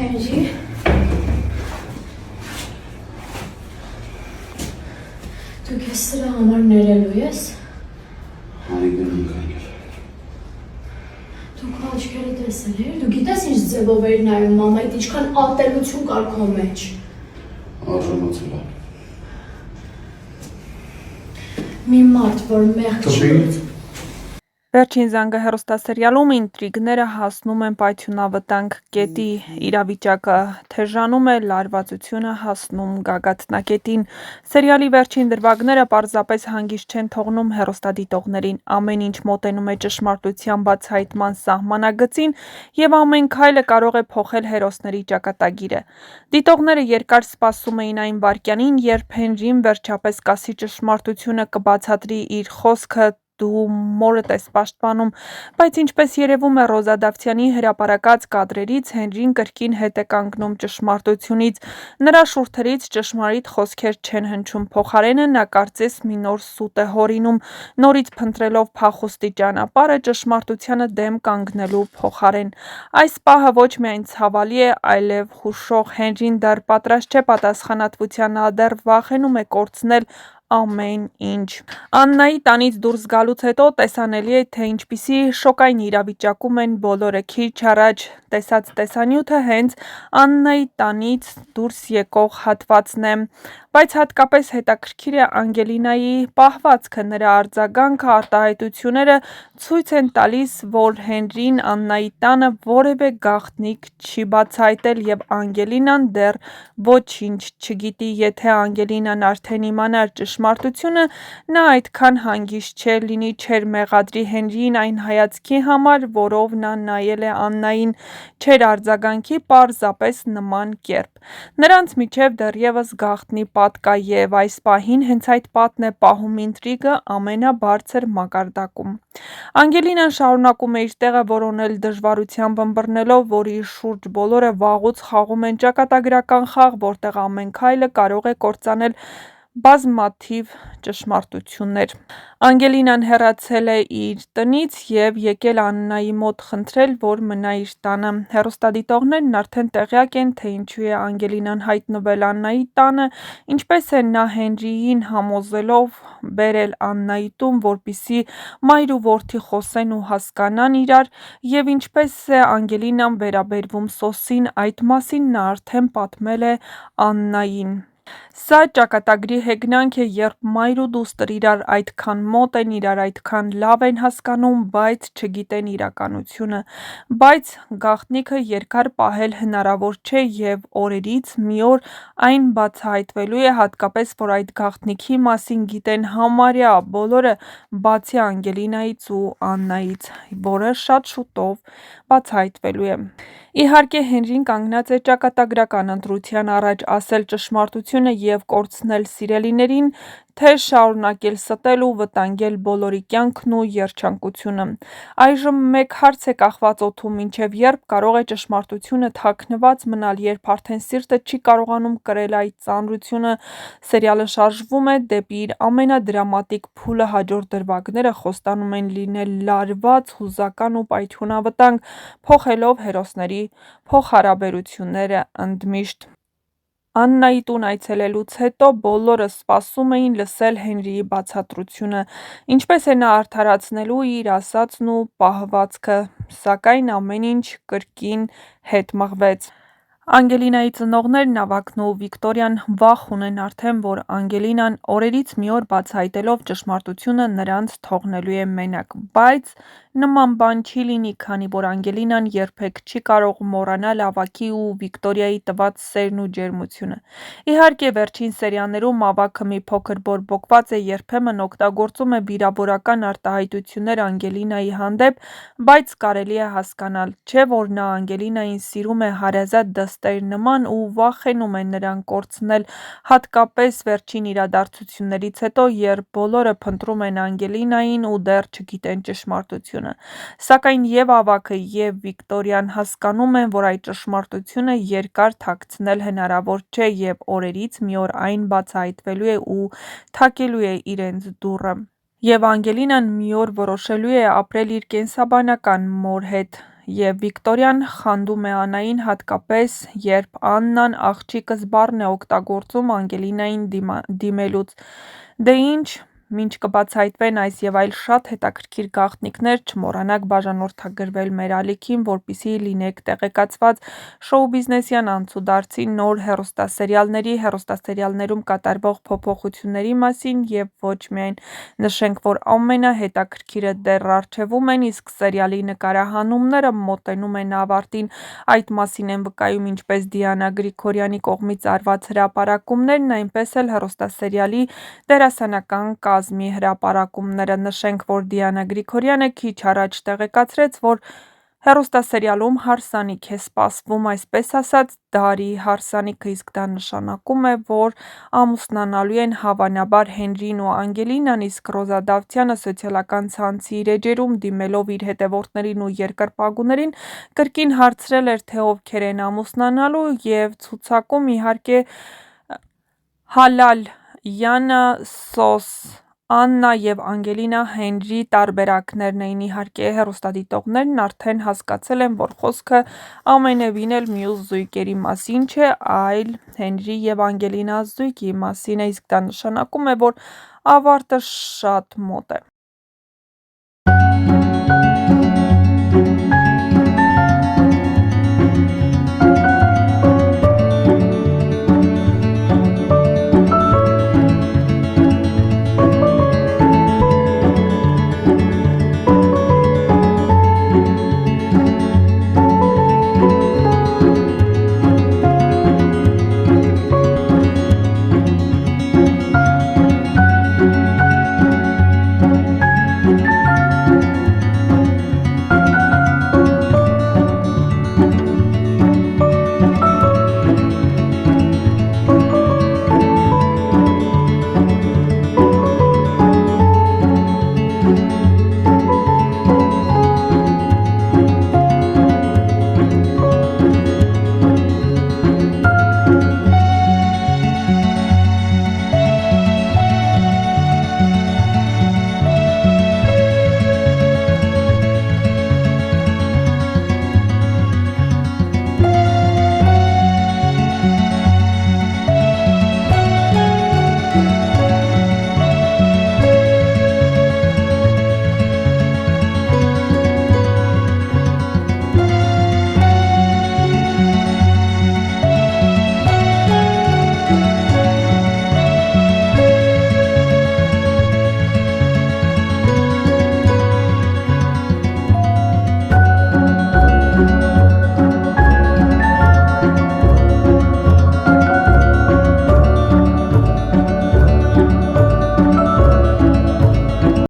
Henry. Դու քեզ սրա համար ներելու ես։ Արի գնում կաներ։ Դու քո աչքերը տեսել ես։ Դու գիտես ինչ ձևով էր նայում մամայդ, ինչքան ատելություն կար քո մեջ։ Արժանացել է։ Մի մարդ, որ մեղք չի։ Վերջին զանգը հեռուստասերիալում ինտրիգները հասնում են պայթյունավտանգ կետի, իրավիճակը թեժանում է, լարվածությունը հասնում գագաթնակետին։ Սերիալի վերջին դրվագները պարզապես հանգիստ չեն թողնում հեռուստադիտողներին, ամեն ինչ մոտենում է ճշմարտության բացահայտման սահմանագծին և ամեն քայլը կարող է փոխել հերոսների ճակատագիրը։ Դիտողները երկար սպասում էին այն վայրկյանին, երբ Հենրին վերջապես կասի ճշմարտությունը, կբացատրի իր խոսքը, դու մորդ ես պաշտպանում, բայց ինչպես երևում է Ռոզա Դավթյանի հրապարակած կադրերից, Հենրին կրկին հետ է կանգնում ճշմարտությունից, նրա շուրթերից ճշմարիտ խոսքեր չեն հնչում, փոխարենը նա կարծես մի նոր սուտ է հորինում, նորից փնտրելով փախուստի ճանապարհը ճշմարտությանը դեմ կանգնելու փոխարեն։ Այս պահը ոչ միայն ցավալի է, այլև հուշող, Հենրին դեռ պատրաստ չէ պատասխանատվության, նա դեռ վախենում է կորցնել ամեն ինչ։ Աննայի տանից դուրս գալուց հետո տեսանելի է, թե ինչպիսի շոկային իրավիճակում են բոլորը։ Քիչ առաջ տեսած տեսանյութը հենց Աննայի տանից դուրս եկող հատվածն է, բայց հատկապես հետաքրքիր է Անգելինայի պահվածքը, նրա արձագանքը, արտահայտությունները ցույց են տալիս, որ Հենրին Աննայի տանը որևէ գաղտնիք չի բացահայտել և Անգելինան դեռ ոչինչ չգիտի։ Եթե Անգելինան արդեն իմանար ճշմարտությունը, նա այդքան հանգիստ չէր լինի, չէր մեղադրի Հենրիին այն հայացքի համար, որով նա նայել է Աննային, չէր արձագանքի պարզապես նման կերպ։ Նրանց միջև դեռևս գաղտնի պատ կա և այս պահին հենց այդ պատն է պահում ինտրիգը ամենաբարձր մակարդակում։ Անգելինան շարունակում է իր տեղը որոնել դժվարությամբ ըմբռնելով, որ իր շուրջ բոլորը վաղուց խաղում են ճակատագրական խաղ, որտեղ ամեն քայլը կարող է կործանել բազմաթիվ ճշմարտություններ։ Անգելինան հեռացել է իր տնից և եկել Աննայի մոտ խնդրել, որ մնա իր տանը։ Հեռուստադիտողներն արդեն տեղյակ են, թե ինչու է Անգելինան հայտնվել Աննայի տանը, ինչպես է նա Հենրիին համոզելով բերել Աննայի տուն, որպեսզի մայր ու որդի խոսեն ու հասկանան իրար, և ինչպես է Անգելինան վերաբերվում Սոսին, այդ մասին նա արդեն պատմել է Աննային։ Սա ճակատագրի հեգնանք է, երբ մայր ու դուստր իրար այդքան մոտ են, իրար այդքան լավ են հասկանում, բայց չգիտեն իրականությունը։ Բայց գաղտնիքը երկար պահել հնարավոր չէ և օրերից մի օր այն բացահայտվելու է, հատկապես, որ այդ գաղտնիքի մասին գիտեն համարյա բոլորը, բացի Անգելինայից ու Աննայից, որը շատ շուտով բացահայտվելու է։ Իհարկե, Հենրին կանգնած է ճակատագրական ընտրության առաջ՝ ասել ճշմարտությունը և կորցնել սիրելիներին, թե շարունակել ստել ու վտանգել բոլորի կյանքն ու երջանկությունը։ Այժմ մեկ հարց է կախված օդում՝ մինչև երբ կարող է ճշմարտությունը թաքնված մնալ, երբ արդեն սիրտը չի կարողանում կրել այդ ծանրությունը։ Սերիալը շարժվում է դեպի իր ամենադրամատիկ փուլը, հաջորդ դրվագները խոստանում են լինել լարված, հուզական ու պայթյունավտանգ, փոխելով հերոսների փոխհարաբերությունները ընդմիշտ։ Աննայի տուն այցելելուց հետո բոլորը սպասում էին լսել Հենրիի բացատրությունը, ինչպես է նա արդարացնելու իր ասածն ու պահվածքը, սակայն ամեն ինչ կրկին հետ մղվեց։ Անգելինայի ծնողներն, Նավակն ու Վիկտորիան, վախ ունեն արդեն, որ Անգելինան օրերից մի օր բացահայտելով ճշմարտությունը նրանց թողնելու է մենակ, բայց նման բան չի լինի, քանի որ Անգելինան երբեք չի կարող մոռանալ Ավագի ու Վիկտորիայի տված սերն ու ջերմությունը։ Իհարկե, վերջին սերիաներում Ավագը մի փոքր բորբոքված է, երբեմն օգտագործում է վիրավորական արտահայտություններ Անգելինայի հանդեպ, բայց կարելի է հասկանալ, չէ՞ որ նա Անգելինային սիրում է հարազատ դստեր նման ու վախենում է նրան կորցնել, հատկապես վերջին իրադարձություններից հետո, երբ բոլորը փնտրում են Անգելինային ու դեռ չգիտեն ճշմարտությունը։ Սակայն և Ավագը, և Վիկտորիան հասկանում են, որ այդ ճշմարտությունը երկար թաքցնել հնարավոր չէ և օրերից մի օր այն բացահայտվելու է ու թակելու է իրենց դուռը։ Եվ Անգելինան մի օր որոշելու է ապրել իր կենսաբանական մոր հետ եւ Վիկտորիան խանդում է Աննային, հատկապես երբ Աննան աղջիկը զբառն է օգտագործում Անգելինային դիմելուց։ Դե ինչ, մինչ կբացահայտվեն այս եւ այլ շատ հետաքրքիր գաղտնիքներ, չմոռանաք բաժանորդագրվել մեր ալիքին, որպեսզի լինեք տեղեկացված շոու բիզնեսյան անցուդարձի նոր հեռուստասերիալների, հեռուստասերիալներում կատարվող փոփոխությունների մասին եւ ոչ միայն նշենք, որ ամենահետաքրքիրը դեռ առջևում են, իսկ սերիալի նկարահանումները մոտենում են ավարտին։ Այդ մասին են վկայում ինչպես Դիանա Գրիգորյանի կողմից արված հրապարակումներն, այնպես էլ հեռուստասերիալի դերասանական կազմի հրապարակումները։ Նշենք, որ Դիանա Գրիգորյանը քիչ առաջ տեղեկացրեց, որ հեռուստասերիալում հարսանիք է սպասվում, այսպես ասած, դարի հարսանիքը, իսկ դա նշանակում է, որ ամուսնանալու են հավանաբար Հենրին ու Անգելինան, իսկ Ռոզա Դավթյանը սոցիալական ցանցի իր էջերում դիմելով իր հետևորդներին ու երկրպագուներին կրկին հարցրել էր, թե ովքեր են ամուսնանալու եւ ցուցակում իհարկե Հալալ Յանը, Սոս Աննա եւ Անգելինա Հենրի տարբերակներն էին։ Իհարկե հեռուստադիտողներն արդեն հասկացել են, որ խոսքը ամենևին էլ մյուս զույգերի մասին չէ, այլ Հենրի եւ Անգելինա զույգի մասին է, իսկ դա նշանակում է, որ ավարտը շատ մոտ է։